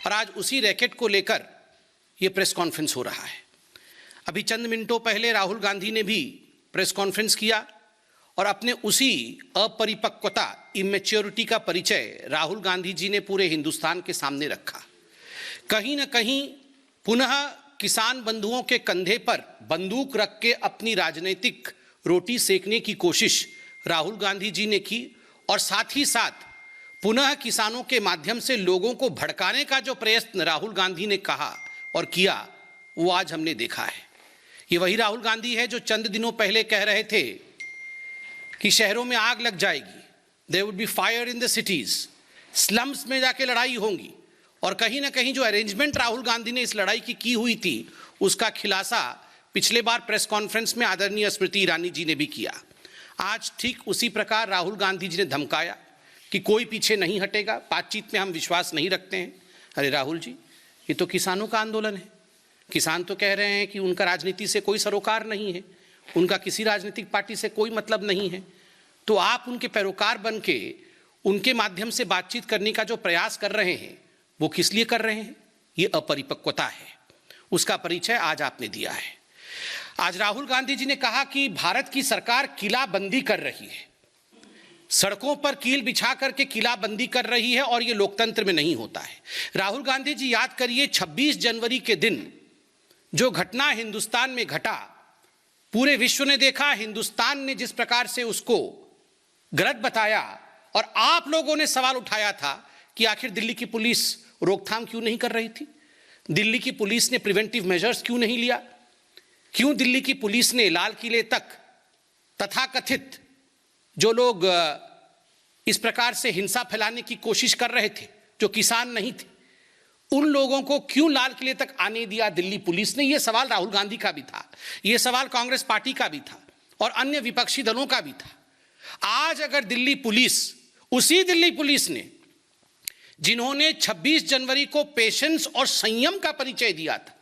और आज उसी रैकेट को लेकर ये प्रेस कॉन्फ्रेंस हो रहा है। अभी चंद मिनटों पहले राहुल गांधी ने भी प्रेस कॉन्फ्रेंस किया और अपने उसी अपरिपक्वता, इमेच्योरिटी का परिचय राहुल गांधी जी ने पूरे हिंदुस्तान के सामने रखा। कहीं न कहीं पुनः किसान बंधुओं के कंधे पर बंदूक रख के अपनी राजनीतिक रोटी सेकने की कोशिश राहुल गांधी जी ने की और साथ ही साथ पुनः किसानों के माध्यम से लोगों को भड़काने का जो प्रयत्न राहुल गांधी ने कहा और किया, वो आज हमने देखा है। ये वही राहुल गांधी है जो चंद दिनों पहले कह रहे थे कि शहरों में आग लग जाएगी, there would be fire in the cities, slums में जाके लड़ाई होंगी। और कहीं ना कहीं जो अरेंजमेंट राहुल गांधी ने इस लड़ाई की हुई थी, उसका खुलासा पिछले बार प्रेस कॉन्फ्रेंस में आदरणीय स्मृति ईरानी जी ने भी किया। आज ठीक उसी प्रकार राहुल गांधी जी ने धमकाया कि कोई पीछे नहीं हटेगा, बातचीत में हम विश्वास नहीं रखते हैं। अरे राहुल जी, ये तो किसानों का आंदोलन है। किसान तो कह रहे हैं कि उनका राजनीति से कोई सरोकार नहीं है, उनका किसी राजनीतिक पार्टी से कोई मतलब नहीं है। तो आप उनके पैरोकार बन के उनके माध्यम से बातचीत करने का जो प्रयास कर रहे हैं, वो किस लिए कर रहे हैं? ये अपरिपक्वता है, उसका परिचय आज आपने दिया है। आज राहुल गांधी जी ने कहा कि भारत की सरकार किलाबंदी कर रही है, सड़कों पर कील बिछा करके किलाबंदी कर रही है और ये लोकतंत्र में नहीं होता है। राहुल गांधी जी, याद करिए 26 जनवरी के दिन जो घटना हिंदुस्तान में घटा, पूरे विश्व ने देखा, हिंदुस्तान ने जिस प्रकार से उसको गलत बताया और आप लोगों ने सवाल उठाया था कि आखिर दिल्ली की पुलिस रोकथाम क्यों नहीं कर रही थी, दिल्ली की पुलिस ने प्रिवेंटिव मेजर्स क्यों नहीं लिया, क्यों दिल्ली की पुलिस ने लाल किले तक तथाकथित जो लोग इस प्रकार से हिंसा फैलाने की कोशिश कर रहे थे, जो किसान नहीं थे, उन लोगों को क्यों लाल किले तक आने दिया दिल्ली पुलिस ने? यह सवाल राहुल गांधी का भी था, यह सवाल कांग्रेस पार्टी का भी था और अन्य विपक्षी दलों का भी था। आज अगर दिल्ली पुलिस, उसी दिल्ली पुलिस ने जिन्होंने 26 जनवरी को पेशेंस और संयम का परिचय दिया था,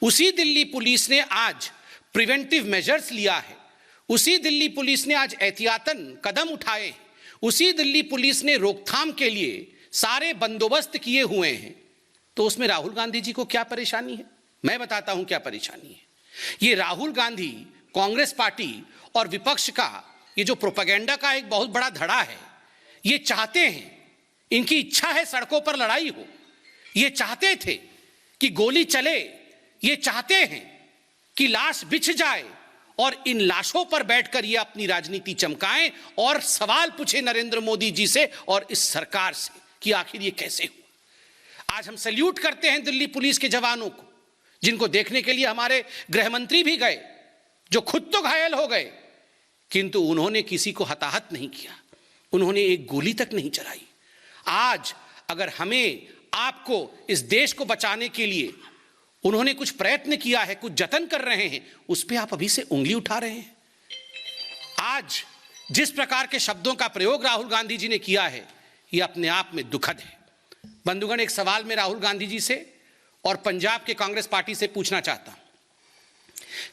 उसी दिल्ली पुलिस ने आज प्रिवेंटिव मेजर्स लिया है, उसी दिल्ली पुलिस ने आज एहतियातन कदम उठाए, उसी दिल्ली पुलिस ने रोकथाम के लिए सारे बंदोबस्त किए हुए हैं, तो उसमें राहुल गांधी जी को क्या परेशानी है? मैं बताता हूं क्या परेशानी है। ये राहुल गांधी, कांग्रेस पार्टी और विपक्ष का ये जो प्रोपेगेंडा का एक बहुत बड़ा धड़ा है, ये चाहते हैं, इनकी इच्छा है सड़कों पर लड़ाई हो, ये चाहते थे कि गोली चले, ये चाहते हैं कि लाश बिछ जाए और इन लाशों पर बैठकर ये अपनी राजनीति चमकाएं और सवाल पूछे नरेंद्र मोदी जी से और इस सरकार से कि आखिर ये कैसे हुआ। आज हम सैल्यूट करते हैं दिल्ली पुलिस के जवानों को, जिनको देखने के लिए हमारे गृह मंत्री भी गए, जो खुद तो घायल हो गए, किंतु उन्होंने किसी को हताहत नहीं किया, उन्होंने एक गोली तक नहीं चलाई। आज अगर हमें, आपको, इस देश को बचाने के लिए उन्होंने कुछ प्रयत्न किया है, कुछ जतन कर रहे हैं, उस पर आप अभी से उंगली उठा रहे हैं। आज जिस प्रकार के शब्दों का प्रयोग राहुल गांधी जी ने किया है, यह अपने आप में दुखद है। बंधुगण, एक सवाल मैं राहुल गांधी जी से और पंजाब के कांग्रेस पार्टी से पूछना चाहता हूं।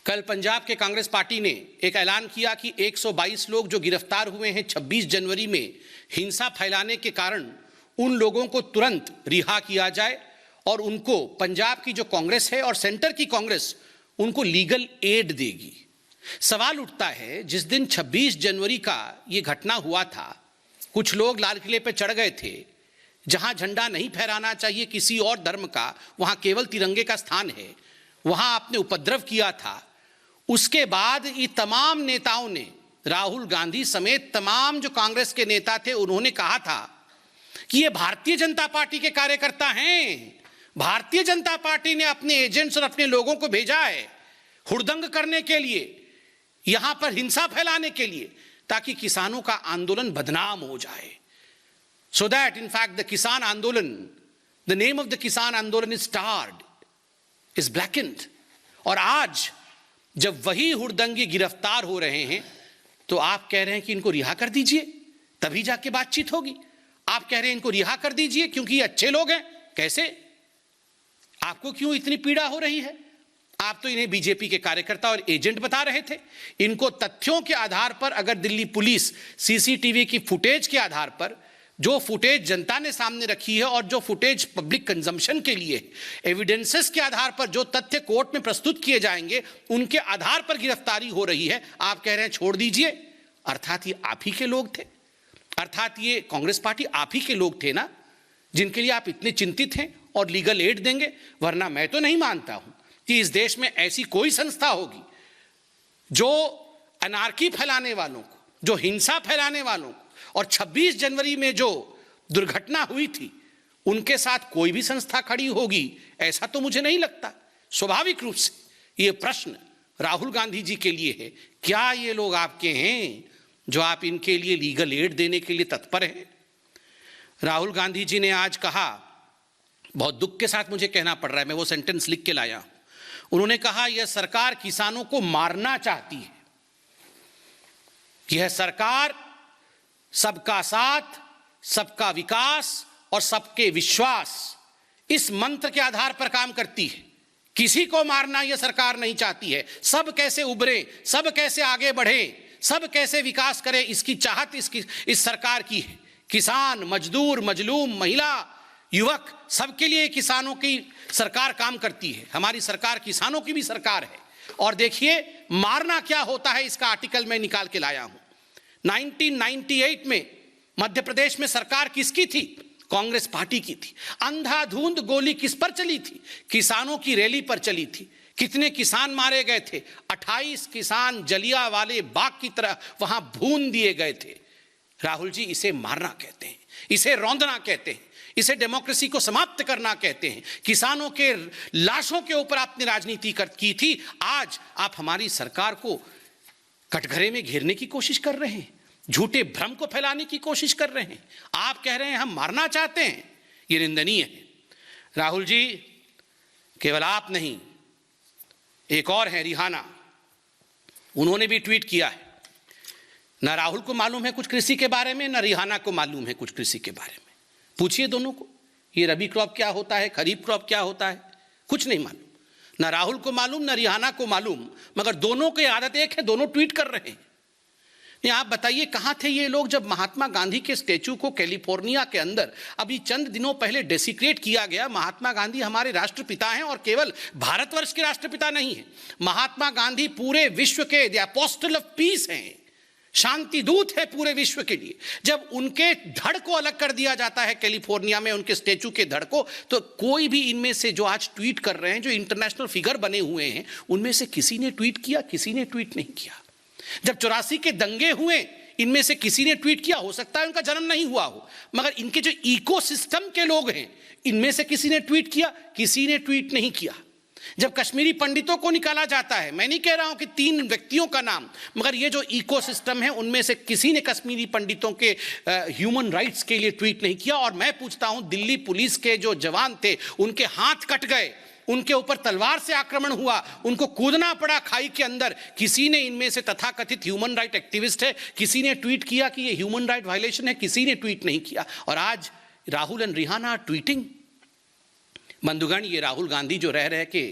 कल पंजाब के कांग्रेस पार्टी ने एक ऐलान किया कि 122 लोग जो गिरफ्तार हुए हैं 26 जनवरी में हिंसा फैलाने के कारण, उन लोगों को तुरंत रिहा किया जाए और उनको पंजाब की जो कांग्रेस है और सेंटर की कांग्रेस उनको लीगल एड देगी। सवाल उठता है, जिस दिन 26 जनवरी का ये घटना हुआ था, कुछ लोग लाल किले पे चढ़ गए थे, जहां झंडा नहीं फहराना चाहिए किसी और धर्म का, वहां केवल तिरंगे का स्थान है, वहां आपने उपद्रव किया था। उसके बाद ये तमाम नेताओं ने, राहुल गांधी समेत तमाम जो कांग्रेस के नेता थे, उन्होंने कहा था कि ये भारतीय जनता पार्टी के कार्यकर्ता हैं, भारतीय जनता पार्टी ने अपने एजेंट्स और अपने लोगों को भेजा है हुड़दंग करने के लिए, यहां पर हिंसा फैलाने के लिए, ताकि किसानों का आंदोलन बदनाम हो जाए। So that in fact the Kisan Andolan, the name of the Kisan Andolan is starred, is blackened. और आज जब वही हुड़दंगी गिरफ्तार हो रहे हैं, तो आप कह रहे हैं कि इनको रिहा कर दीजिए, तभी जाके बातचीत होगी। आप कह रहे हैं इनको रिहा कर दीजिए क्योंकि ये अच्छे लोग हैं। कैसे? आपको क्यों इतनी पीड़ा हो रही है? आप तो इन्हें बीजेपी के कार्यकर्ता और एजेंट बता रहे थे। इनको तथ्यों के आधार पर, अगर दिल्ली पुलिस सीसीटीवी की फुटेज के आधार पर जो फुटेज जनता ने सामने रखी है और जो फुटेज पब्लिक कंजम्पशन के लिए एविडेंसेस के आधार पर जो तथ्य कोर्ट में प्रस्तुत किए जाएंगे उनके आधार पर गिरफ्तारी हो रही है। आप कह रहे हैं छोड़ दीजिए, अर्थात ये आप ही के लोग थे, अर्थात ये कांग्रेस पार्टी आप ही के लोग थे ना जिनके लिए आप इतने चिंतित हैं और लीगल एड देंगे। वरना मैं तो नहीं मानता हूं कि इस देश में ऐसी कोई संस्था होगी जो अनार्की फैलाने वालों को, जो हिंसा फैलाने वालों को, और 26 जनवरी में जो दुर्घटना हुई थी उनके साथ कोई भी संस्था खड़ी होगी, ऐसा तो मुझे नहीं लगता। स्वाभाविक रूप से ये प्रश्न राहुल गांधी जी के लिए है, क्या ये लोग आपके हैं जो आप इनके लिए लीगल एड देने के लिए तत्पर हैं? राहुल गांधी जी ने आज कहा, बहुत दुख के साथ मुझे कहना पड़ रहा है, मैं वो सेंटेंस लिख के लाया हूं, उन्होंने कहा यह सरकार किसानों को मारना चाहती है। यह सरकार सबका साथ, सबका विकास और सबके विश्वास इस मंत्र के आधार पर काम करती है। किसी को मारना यह सरकार नहीं चाहती है। सब कैसे उभरे, सब कैसे आगे बढ़े, सब कैसे विकास करे, इसकी चाहत इस सरकार की है। किसान, मजदूर, मजलूम, महिला, युवक, सबके लिए किसानों की सरकार काम करती है। हमारी सरकार किसानों की भी सरकार है। और देखिए मारना क्या होता है, इसका आर्टिकल मैं निकाल के लाया हूं। 1998 में मध्य प्रदेश में सरकार किसकी थी? कांग्रेस पार्टी की थी। अंधाधुंध गोली किस पर चली थी? किसानों की रैली पर चली थी। कितने किसान मारे गए थे? 28 किसान जलियांवाले बाग की तरह वहां भून दिए गए थे। राहुल जी, इसे मारना कहते हैं, इसे रौंदना कहते हैं, इसे डेमोक्रेसी को समाप्त करना कहते हैं। किसानों के लाशों के ऊपर आपने राजनीति की थी। आज आप हमारी सरकार को कटघरे में घेरने की कोशिश कर रहे हैं, झूठे भ्रम को फैलाने की कोशिश कर रहे हैं। आप कह रहे हैं हम मारना चाहते हैं, यह निंदनीय है। राहुल जी, केवल आप नहीं, एक और है रिहाना, उन्होंने भी ट्वीट किया है। ना राहुल को मालूम है कुछ कृषि के बारे में, ना रिहाना को मालूम है कुछ कृषि के बारे में। पूछिए दोनों को, ये रबी क्रॉप क्या होता है, खरीफ क्रॉप क्या होता है, कुछ नहीं मालूम। ना राहुल को मालूम, ना रिहाना को मालूम, मगर दोनों की आदत एक है, दोनों ट्वीट कर रहे हैं। आप बताइए कहां थे ये लोग जब महात्मा गांधी के स्टैचू को कैलिफोर्निया के अंदर अभी चंद दिनों पहले डेसिक्रेट किया गया। महात्मा गांधी हमारे राष्ट्रपिता हैं और केवल भारतवर्ष के राष्ट्रपिता नहीं है, महात्मा गांधी पूरे विश्व के द अपोस्टल ऑफ पीस हैं, शांति दूत है पूरे विश्व के लिए। जब उनके धड़ को अलग कर दिया जाता है कैलिफोर्निया में, उनके स्टैचू के धड़ को, तो कोई भी इनमें से जो आज ट्वीट कर रहे हैं, जो इंटरनेशनल फिगर बने हुए हैं, उनमें से किसी ने ट्वीट किया? किसी ने ट्वीट नहीं किया। जब 84 के दंगे हुए, इनमें से किसी ने ट्वीट किया? हो सकता है उनका जन्म नहीं हुआ हो, मगर इनके जो इकोसिस्टम के लोग हैं, इनमें से किसी ने ट्वीट किया? किसी ने ट्वीट नहीं किया। जब कश्मीरी पंडितों को निकाला जाता है, मैं नहीं कह रहा हूं कि 3 व्यक्तियों का नाम, मगर ये जो इकोसिस्टम है उनमें से किसी ने कश्मीरी पंडितों के ह्यूमन राइट्स के लिए ट्वीट नहीं किया। और मैं पूछता हूं, दिल्ली पुलिस के जो जवान थे, उनके हाथ कट गए, उनके ऊपर तलवार से आक्रमण हुआ, उनको कूदना पड़ा खाई के अंदर, किसी ने इनमें से तथाकथित ह्यूमन राइट एक्टिविस्ट है, किसी ने ट्वीट किया कि ये ह्यूमन राइट वायलेशन है? किसी ने ट्वीट नहीं किया। और आज राहुल एंड रिहाना ट्वीटिंग। बंधुगण, ये राहुल गांधी जो रह के